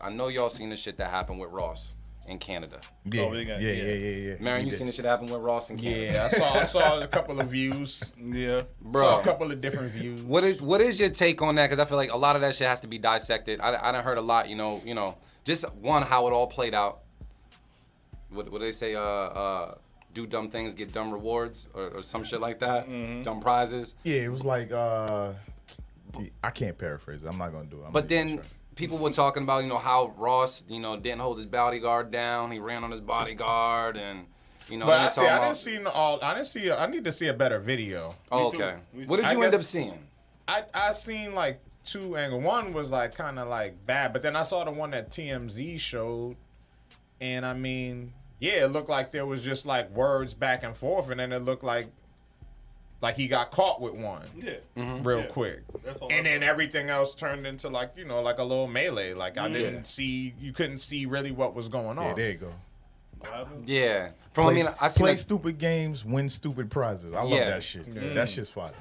I know y'all seen the shit that happened with Ross in Canada. Yeah, Marion, you seen the shit happen with Ross in Canada? Yeah, I saw a couple of views. Yeah, Bro. Saw a couple of different views. What is your take on that? Because I feel like a lot of that shit has to be dissected. I done heard a lot, you know, just one, how it all played out. What do they say? Do dumb things, get dumb rewards, or some shit like that. Dumb prizes. Yeah, it was like I can't paraphrase it. I'm not gonna do it. But then people were talking about, how Ross, didn't hold his bodyguard down. He ran on his bodyguard, and But I need to see a better video. Oh, okay. What did you end up seeing? I seen like two angles. One was like kind of like bad, but then I saw the one that TMZ showed, and I mean, yeah, it looked like there was just like words back and forth, and then it looked like he got caught with one. Yeah. Real quick. And then everything else turned into like, like a little melee. Like you couldn't see really what was going on. Yeah, there you go. Yeah. Play stupid games, win stupid prizes. I love that shit. Yeah. That shit's fun.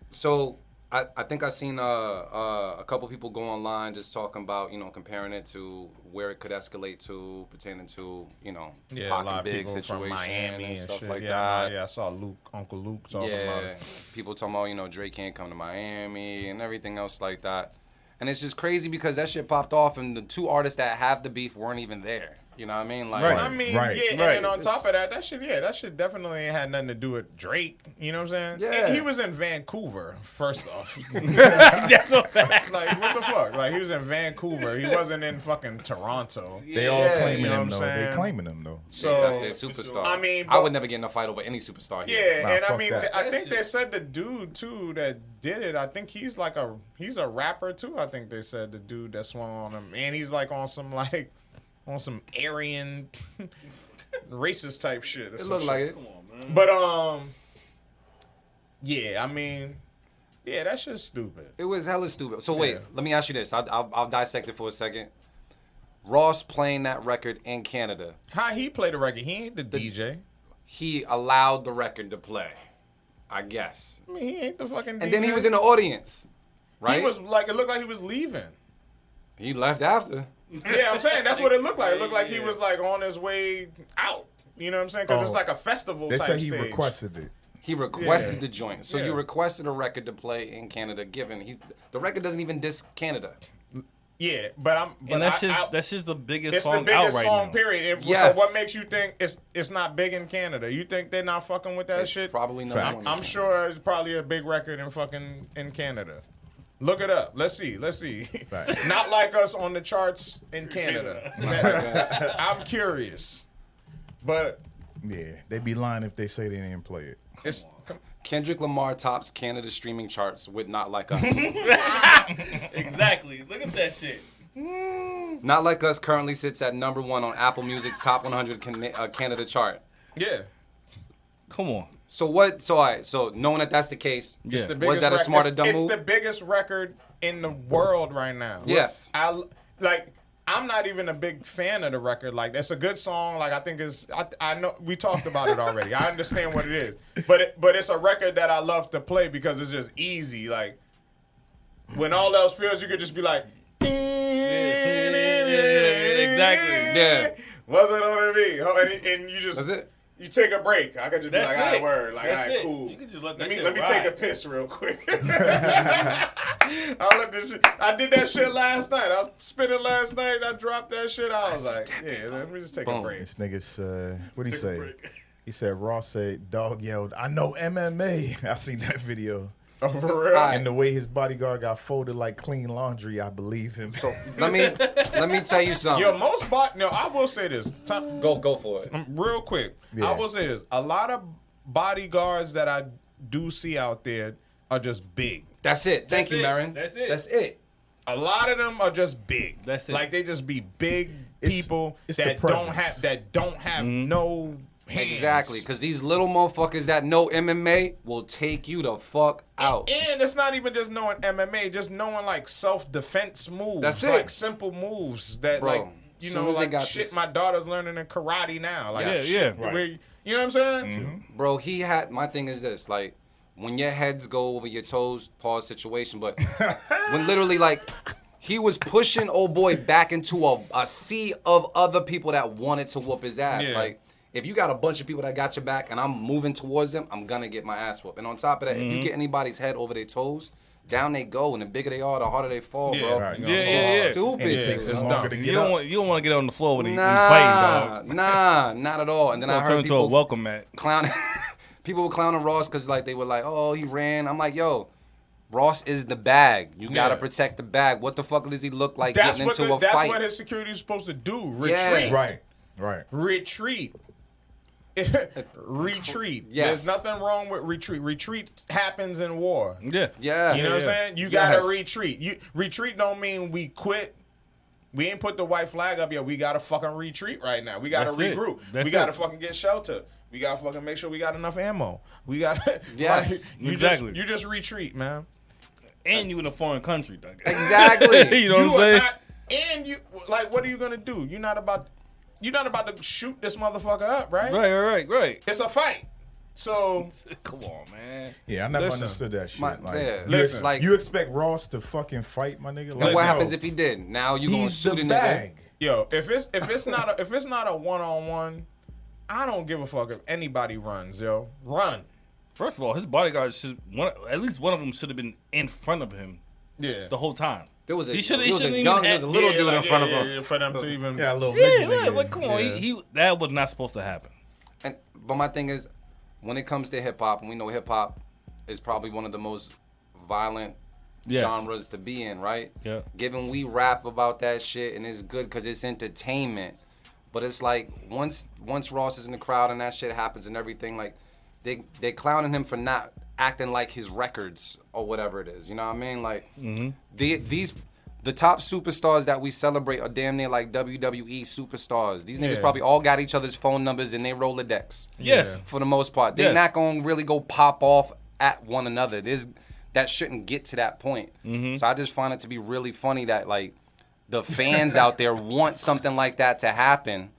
So I think I seen a couple people go online just talking about, comparing it to where it could escalate to, pertaining to, Pac and Big situation from Miami and stuff shit. Like that. Yeah, I saw Uncle Luke talking about it. People talking about, Drake can't come to Miami and everything else like that. And it's just crazy because that shit popped off and the two artists that have the beef weren't even there. You know what I mean? Like, right. I mean, yeah, and then on top of that, that shit definitely ain't had nothing to do with Drake. You know what I'm saying? Yeah. He was in Vancouver, first off. That's a fact. Like, what the fuck? Like, he was in Vancouver. He wasn't in fucking Toronto. They all claiming you know him, though. They claiming him, though. So that's their superstar. I mean, I would never get in a fight over any superstar here. Yeah, and I mean, I think they said the dude, too, that did it, I think he's like he's a rapper, too. I think they said the dude that swung on him. And he's like on some, Aryan racist type shit. It looked like it. Come on, man. But yeah, I mean, yeah, that shit's stupid. It was hella stupid. So wait, let me ask you this. I'll dissect it for a second. Ross playing that record in Canada. How he played the record? He ain't the DJ. He allowed the record to play, I guess. I mean, he ain't the fucking DJ. And then he was in the audience, right? He was like, it looked like he was leaving. He left after. Yeah, I'm saying that's what it looked like. It looked like he was like on his way out. You know what I'm saying? Because it's like a festival type stage. They said he requested it. He requested the joint. So you requested a record to play in Canada, given the record doesn't even diss Canada. Yeah, but that's just the biggest song out right now. It's the biggest song, period. So what makes you think it's not big in Canada? You think they're not fucking with that shit? Probably not. I'm sure it's probably a big record in Canada. Look it up. Let's see. Right. Not like us on the charts in Canada. I'm curious. But yeah, they'd be lying if they say they didn't play it. Kendrick Lamar tops Canada streaming charts with Not Like Us. Exactly. Look at that shit. Not Like Us currently sits at number 1 on Apple Music's top 100 Canada chart. Yeah. Come on. So what? So all right. So knowing that that's the case, was that a smart or dumb move? It's the biggest record in the world right now. Yes. I'm not even a big fan of the record. Like, it's a good song. Like, I think I know we talked about it already. I understand what it is, but it's a record that I love to play because it's just easy. Like, when all else fails, you could just be like, exactly. Yeah. What's it on me? And you just. That's it. You take a break. I could just be like, all right, word. Like, all right, cool. You can just let that Let me ride. take a piss real quick. I'll let this shit. I did that shit last night. I was spinning last night. I dropped that shit. I was like, yeah, let me just take a break. This nigga's, what'd he say? He said, Ross said, dog yelled, I know MMA. I seen that video. Oh, for real? And the way his bodyguard got folded like clean laundry, I believe him. So let me tell you something. Yo, I will say this. Go for it. Real quick. Yeah. I will say this. A lot of bodyguards that I do see out there are just big. That's it. Thank you, Marin. That's it. That's it. A lot of them are just big. That's it. Like, they just be big people it's that the don't have no hands. Exactly, because these little motherfuckers that know MMA will take you the fuck out. And it's not even just knowing MMA, just knowing like self-defense moves. That's it. Like simple moves that like shit my daughter's learning in karate now. Like right. You know what I'm saying? Mm-hmm. Bro, my thing is this, like, when your heads go over your toes, pause situation, but when literally, like, He was pushing old boy back into a sea of other people that wanted to whoop his ass. Yeah. Like, if you got a bunch of people that got your back and I'm moving towards them, I'm gonna get my ass whooped. And on top of that, if you get anybody's head over their toes, down they go. And the bigger they are, the harder they fall, bro. Right. Yeah. Stupid. And it takes it's longer dumb. to You get up. don't want to get on the floor when you fighting, dog. Nah, not at all. And then I Turn heard into a people welcome mat. clowning. People were clowning Ross because like they were like, oh, he ran. I'm like, yo, Ross is the bag. You gotta Yeah. protect the bag. What the fuck does he look like That's getting what into a that's fight? what his security is supposed to do. Retreat. Yeah. Right. Retreat. Retreat. Yes. There's nothing wrong with retreat. Retreat happens in war. Yeah. Yeah. You know what I'm Yeah. saying? You Yes. gotta retreat. Retreat don't mean we quit. We ain't put the white flag up yet. We gotta fucking retreat right now. We gotta That's it. regroup. That's we gotta it. fucking get shelter. We gotta fucking make sure we got enough ammo. We gotta Yes. Exactly. You just retreat, man. And you in a foreign country, dog. Exactly. You know You what I'm are saying? not, and you like, what are you gonna do? You're not about to shoot this motherfucker up, right? Right. It's a fight. So Come on, man. Yeah, I never Listen. understood that shit. My- like, yeah. you, Listen. Like- you expect Ross to fucking fight, my nigga? And Like, what yo, happens if he did? Now you gonna he's shoot the a nigga. bag. yo, if it's not a one-on-one, I don't give a fuck if anybody runs, yo. Run. First of all, his bodyguard at least one of them should have been in front of him Yeah. the whole time. There was a, He should've- there was a he shouldn't young, even there was a have- little Yeah, dude like, in front yeah, of him. yeah, for them to even. Yeah, a little Yeah, midget yeah, nigga. but come on, Yeah. he that was not supposed to happen. But my thing is, when it comes to hip hop, and we know hip hop is probably one of the most violent Yes. genres to be in, right? Yeah. Given we rap about that shit and it's good because it's entertainment, but it's like once Ross is in the crowd and that shit happens and everything, like they clowning him for not acting like his records or whatever it is. You know what I mean? Like the top superstars that we celebrate are damn near like WWE superstars. These niggas Yeah. probably all got each other's phone numbers and they Rolodex. Yes. For the most part. They're Yes. not gonna really go pop off at one another. That shouldn't get to that point. So I just find it to be really funny that like the fans out there want something like that to happen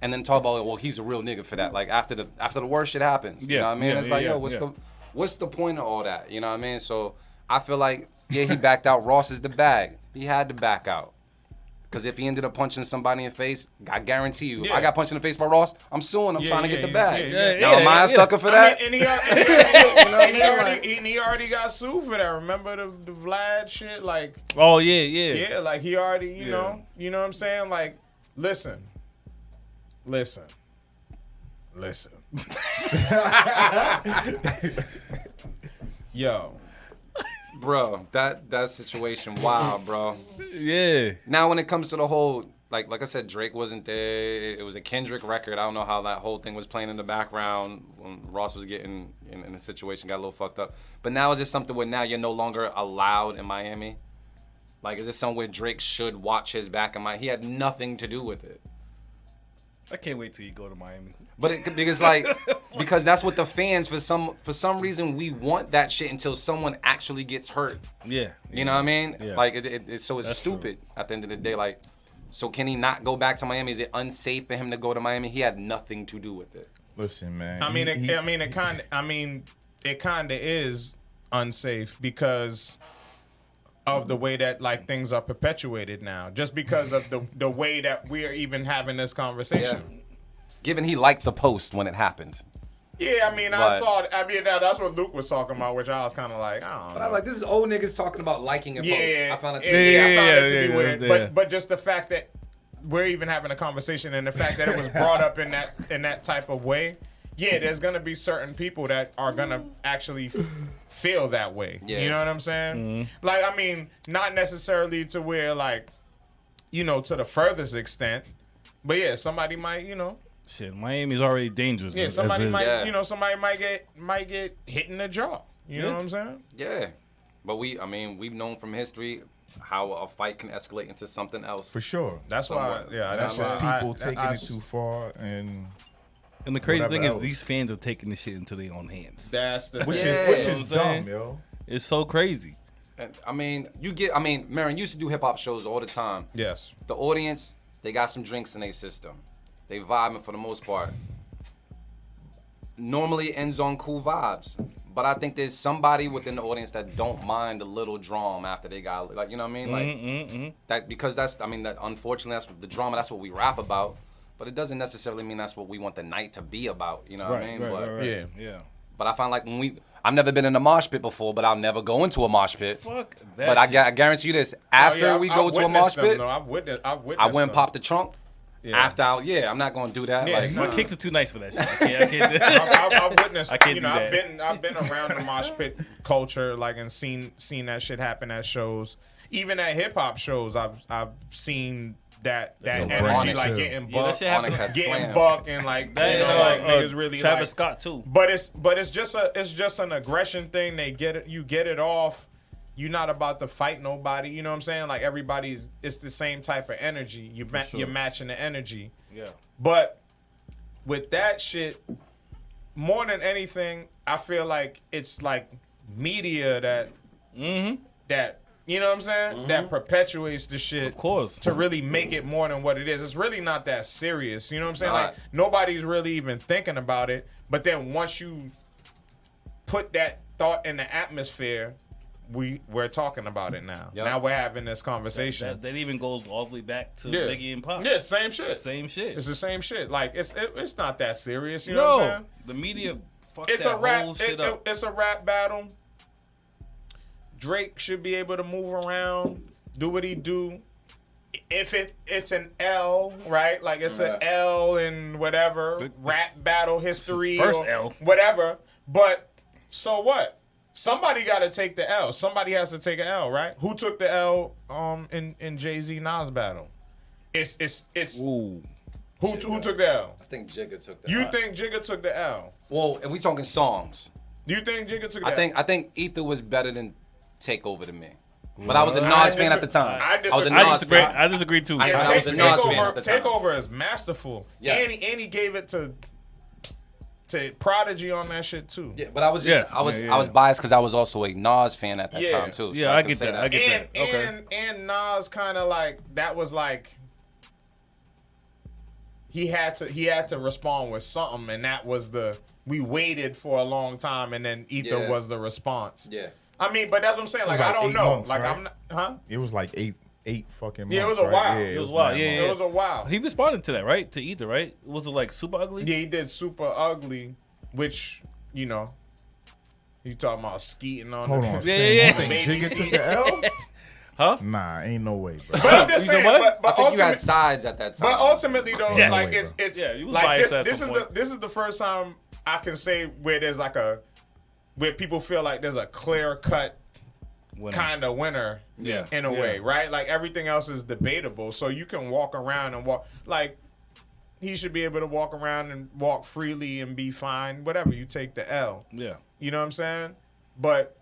and then talk about, well, he's a real nigga for that. Like after the worst shit happens. You Yeah. know what I mean? Yeah, It's yeah, like, yeah, yo, what's the point of all that? You know what I mean? So I feel like, yeah, he backed out. Ross is the bag. He had to back out. Because if he ended up punching somebody in the face, I guarantee you, if I Yeah. got punched in the face by Ross, I'm suing. I'm trying to get the bag. yeah. Now, am I a sucker for that? And he already got sued for that. Remember the Vlad shit? Like, Oh yeah. yeah, like he already, you Yeah. know what I'm saying? Like, listen. Yo, Bro, that situation, wow, bro. Yeah. Now, when it comes to the whole, like I said, Drake wasn't there. It was a Kendrick record. I don't know how that whole thing was playing in the background when Ross was getting in the situation, got a little fucked up. But now is this something where now you're no longer allowed in Miami? Like, is this somewhere Drake should watch his back in Miami? He had nothing to do with it. I can't wait till you go to Miami. But because that's what the fans, for some reason, we want that shit until someone actually gets hurt. Yeah. You know what I mean? Yeah. Like it's so it's That's stupid at the end of the day. Like, so can he not go back to Miami? Is it unsafe for him to go to Miami? He had nothing to do with it. Listen, man. it kind of is unsafe because of the way that like things are perpetuated now, just because of the way that we're even having this conversation. Given he liked the post when it happened. Yeah, I mean, But- that's what Luke was talking about, which I was kind of like, I don't know. But I'm like, this is old niggas talking about liking a post. Yeah, I found it. I found it to be yeah, weird. yeah. But just the fact that we're even having a conversation and the fact that it was brought up in that type of way, yeah, there's gonna be certain people that are gonna actually feel that way. Yeah. You know what I'm saying? Like, I mean, not necessarily to where like, you know, to the furthest extent, but yeah, somebody might, you know. Shit, Miami's already dangerous. Yeah, as somebody is. might, Yeah. you know, somebody might get hit in the jaw. You know what I'm saying? Yeah. But we've known from history how a fight can escalate into something else. For sure. That's why. Somewhat. Yeah, That's just why people taking it too far, and And the crazy Whatever thing is, else. these fans are taking this shit into their own hands. That's the which Yeah. is You know what I'm dumb, saying? yo. It's so crazy. And Marin used to do hip hop shows all the time. Yes. The audience, they got some drinks in their system. They vibing for the most part. Normally it ends on cool vibes. But I think there's somebody within the audience that don't mind a little drama after they got, like, you know what I mean? Like, that, because that's, I mean, that, unfortunately, that's the drama, that's what we rap about. But it doesn't necessarily mean that's what we want the night to be about, you know what I mean? Right. Yeah. But I find like when I've never been in a mosh pit before, but I'll never go into a mosh pit. Fuck that. But I guarantee you this: after we go to a mosh pit, I've witnessed I went and popped the trunk. Yeah. After, I'm not gonna do that. Yeah, like, My kicks are too nice for that shit. I can't I've witnessed. I can't you do know, that. I've been around the mosh pit culture, like, and seen that shit happen at shows. Even at hip hop shows, I've seen that energy, Onyx, like too. getting Yeah, that buck, shit happens. getting buck, and like That, like niggas really Travis like. Scott too. But it's just an aggression thing. They get it. You get it off. You're not about to fight nobody. You know what I'm saying? Like it's the same type of energy. You're matching the energy. Yeah. But with that shit, more than anything, I feel like it's like media that you know what I'm saying? That perpetuates the shit. Of course. To really make it more than what it is. It's really not that serious. You know what I'm saying? not. Like nobody's really even thinking about it. But then once you put that thought in the atmosphere, we're talking about it now. Yep. Now we're having this conversation. That even goes all the way back to Yeah. Biggie and Pop. Yeah, same shit. Same shit. It's the same shit. Like it's not that serious. You know what I'm saying? The media fucked It's that a rap. whole shit up. It's a rap battle. Drake should be able to move around, do what he do. If it's an L, right? Like it's an L in whatever rap battle history, first or L. whatever. But so what? Somebody got to take the L. Somebody has to take an L, right? Who took the L in Jay-Z Nas battle? It's Ooh. who took the L? I think Jigga took that. You think Jigga took the L? Well, if we talking songs, You think Jigga took the L? I think Ether was better than Takeover to me. But I was a Nas fan at the time. I was a disagree. Nas fan. I disagree too. I Yeah, was a Nas fan at the time. Takeover is masterful. Yes. And he gave it to Prodigy on that shit too. Yeah, but I was Yes. I was biased because I was also a Nas fan at that Yeah. time too. So Yeah, I I can get say that. I get that. Okay. And Nas kind of like that was like he had to respond with something, and that was we waited for a long time, and then Ether Yeah. was the response. Yeah. I mean, but that's what I'm saying. Like, like I don't 8 know. months, Like right? I'm not, huh? It was like eight fucking months. Yeah, it was a right? while. Yeah, It was wild. mad Yeah, long. It was a while. He responded to that, right? To Ether, right? Was it like super ugly? Yeah, he did Super Ugly, which, you know, he talking about skeeting on Hold the on. Yeah, Sam, yeah, you think Baby Jigga seat. took the L? Huh? Nah, ain't no way, bro. But I'm just You know saying, what? but I think you had ultimately, sides at that time. but ultimately though, Yeah. like No way, it's Yeah, you was like biased at this some is point. this is the first time I can say where there's like where people feel like there's a clear cut kind of winner Yeah. in a Yeah. way, right? Like everything else is debatable. So you can walk around and walk like he should be able to walk around and walk freely and be fine. Whatever, you take the L. Yeah. You know what I'm saying? But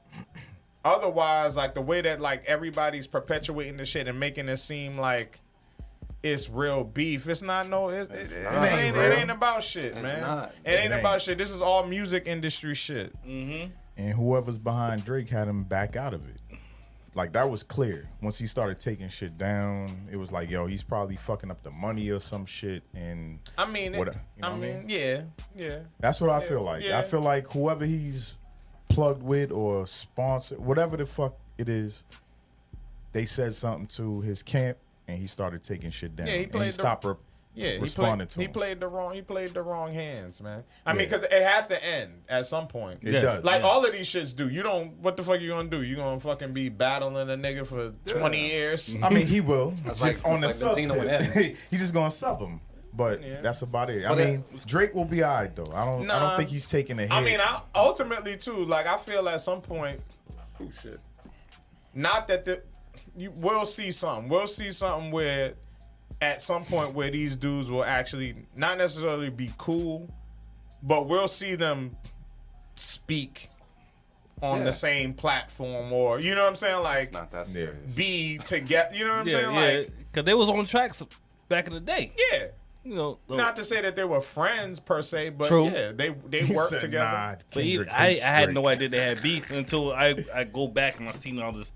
otherwise, like the way that like everybody's perpetuating the shit and making it seem like it's real beef. It's not. No, it ain't about shit, man. not. It ain't It about ain't. shit. This is all music industry shit. And whoever's behind Drake had him back out of it. Like, that was clear. Once he started taking shit down, it was like, yo, he's probably fucking up the money or some shit. And I mean, What- you know what I mean? yeah. that's what I feel like. yeah. I feel like whoever he's plugged with or sponsored, whatever the fuck it is, they said something to his camp and he started taking shit down. Yeah, he and played he the- stopped Yeah, responding to he him. played the wrong hands, man. I Yeah. mean, because it has to end at some point. It Yes. does. Like all of these shits do. You don't. What the fuck you gonna do? You gonna fucking be battling a nigga for 20 years? I mean, he will. That's just like- on the that's sub like Benzino and tip. He's just gonna sub him. But Yeah. that's about it. I But, mean, Drake will be alright though. I don't Nah. think he's taking a hit. I mean, ultimately too. Like I feel at some point, shit. Not that you will see something. We'll see something where, at some point, where these dudes will actually not necessarily be cool, but we'll see them speak on the same platform, or you know what I'm saying, like It's not that serious. be together. You know what I'm Yeah, saying, yeah. like Because they was on tracks back in the day. yeah. Not to say that they were friends per se, but True. yeah, they He worked said, together. Nah, But Kendrick I hates had Drake. no idea they had beef until I go back and I seen all this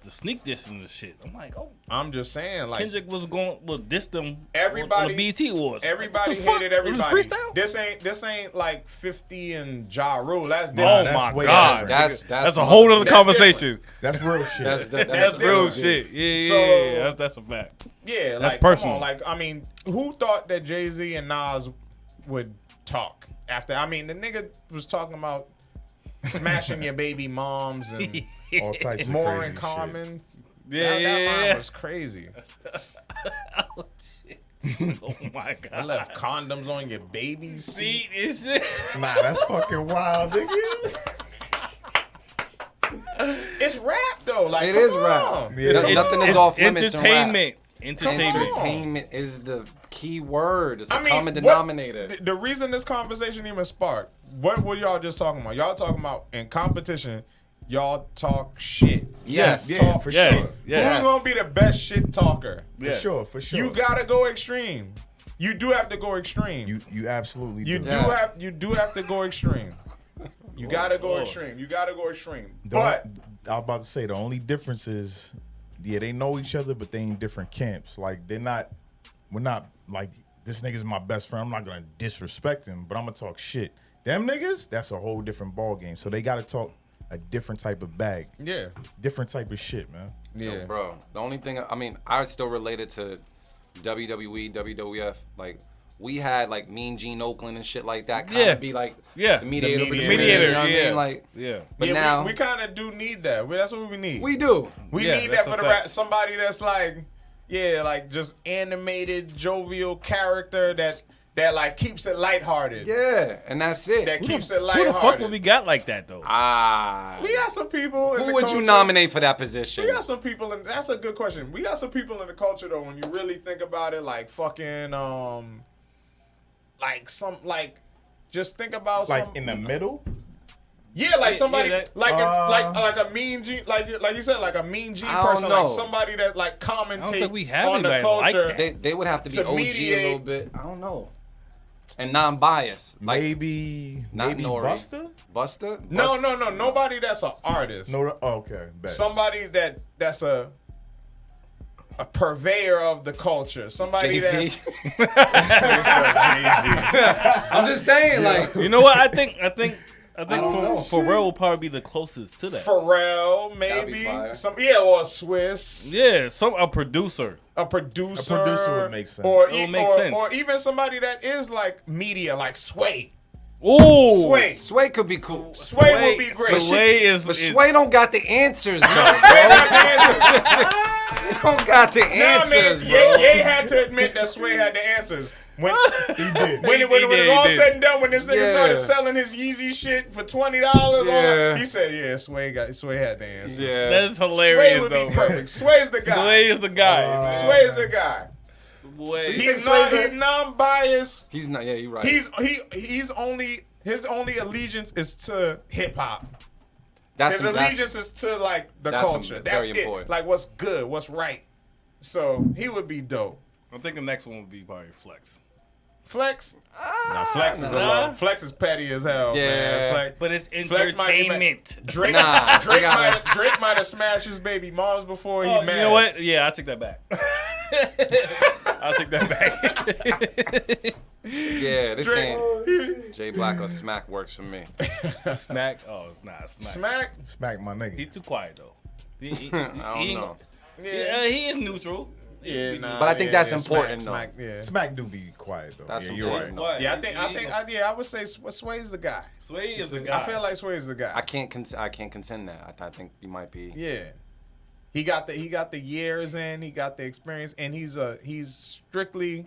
sneak dissing and this shit. I'm like, oh, I'm just saying, like Kendrick was going diss them on Everybody- the BET Awards. everybody The fuck? hated It was everybody. freestyle? This ain't like 50 and Ja Rule. That's Oh different. that's my way god, different. that's a whole other That's conversation. That's real shit. That's real different. shit. Yeah, So- yeah. That's a fact. Yeah, That's like personal. come on, like I mean, who thought that Jay-Z and Nas would talk after? I mean, the nigga was talking about smashing your baby moms and All types of more crazy in shit. common. Yeah, that line yeah. was crazy. Oh shit. Oh my god. I left condoms on your baby's seat. See this shit. Nah, that's fucking wild, nigga. It's rap though. Like It come is on. rap. Yeah. Nothing is It's off limits in rap. entertainment. Come Entertainment. on. Entertainment is the key word. It's the I mean, common what- denominator. the reason this conversation even sparked, what were y'all just talking about? Y'all talking about in competition, y'all talk shit. Yes. Yeah, for Yes. sure. Yes. Who's gonna be the best shit talker? For Yes. sure, for sure. You gotta go extreme. You do have to go extreme. You absolutely You do. do Yeah. have to go extreme. You gotta go Lord. extreme. You gotta go extreme. The- But I was about to say the only difference is, yeah, they know each other, but they in different camps. Like we're not like this nigga's my best friend. I'm not gonna disrespect him, but I'm gonna talk shit. Them niggas, that's a whole different ball game. So they gotta talk a different type of bag, yeah, different type of shit, man. yeah. Bro, the only thing, I mean, I still related to WWE, WWF. Like, we had, like, Mean Gene Oakland and shit like that. Kind of Yeah. be, like, Yeah. the mediator. The between, mediator, you know what I yeah. mean? Like, Yeah. but Yeah, now, we kind of do need that. That's what we need. we do. We Yeah, need that's that for a the fact. rap. Somebody that's like, yeah, like just animated, jovial character that like keeps it lighthearted. Yeah, and that's it. That keeps it Who the lighthearted. fuck would we got like that though? We got some people. In Who the would culture. you nominate for that position? We got some people, and that's a good question. We got some people in the culture though. When you really think about it, like fucking, just think about Like some in the middle. Yeah, like somebody yeah, that- like a mean G, like you said, like a mean G I don't person, know. like somebody that like I don't commentates think we have on the anybody like culture. that. They would have to be To OG a mediate- little bit. I don't know. And non-biased. Like, Maybe not Nori. Buster. Buster? No, nobody that's an artist. No, okay, bet. Somebody that's a purveyor of the culture. Somebody Jay-Z? that's I'm just saying, like, You know what? I think don't know. Pharrell will probably be the closest to that. Pharrell, That'd be maybe fire. or Swiss. Yeah, a producer. A producer. A producer would make sense. Or, It would make sense. or even somebody that is like media, like Sway. Ooh, Sway. Sway could be cool. Sway would be great. Sway is. But Sway don't got the answers, bro. Sway got the answers. He don't got the Nah, answers, man, bro. Ye had to admit that Sway had the answers. When he did. when it was did, all he did. said and done, when this nigga Yeah. started selling his Yeezy shit for $20, Yeah. he said, "Yeah, Sway had the answers." Yeah. That's Sway hilarious would though. be perfect. Sway's the guy. Sway is the guy. man. Sway's the guy. Sway. He's Sway's non-biased. He's not. Yeah, you're right. He's only his only allegiance is to hip hop. that's His allegiance is to like the that's culture. very That's it. important. Like what's good, what's right. So he would be dope. I think the next one would be probably Flex. Flex? Nah, Flex is a little, Flex is petty as hell, Yeah. man. Flex. But it's Flex might be entertainment. Drake, Nah, Drake, we gotta- Drake might have smashed his baby moms before he Oh, mad. you know what? Yeah, I'll take that back. I'll take that back. Yeah, this Drake, ain't Jay Black or Smack works for me. Smack? Oh, nah, Smack. Smack? Smack my nigga. He's too quiet though. He I ain't- don't know. Yeah. he is neutral. Yeah, nah, But I think yeah, that's yeah, important, Smack, though. yeah. Smack do be quiet though. That's yeah, you're important. right. Yeah, I would say Sway's the guy. Sway is the guy. I feel like Sway's the guy. I can't contend that. I think you might be. Yeah. He got the years in, he got the experience, and he's strictly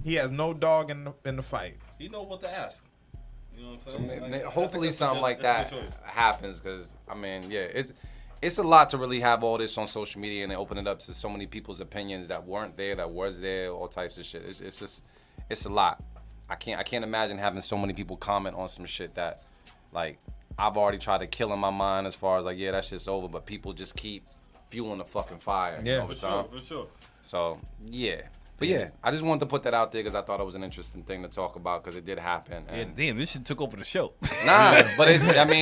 he has no dog in the fight. You know what to ask. You know what I'm saying? Like, Hopefully that's a something good- like that's that a good choice. happens, because I mean, yeah, it's a lot to really have all this on social media and then open it up to so many people's opinions that weren't there, that was there, all types of shit. It's just a lot. I can't imagine having so many people comment on some shit that, like, I've already tried to kill in my mind as far as like, yeah, that shit's over, but people just keep fueling the fucking fire. Yeah. all the For time. sure, for sure. So yeah, But yeah, I just wanted to put that out there because I thought it was an interesting thing to talk about because it did happen. Yeah, And damn, this shit took over the show. nah, but it's. I mean.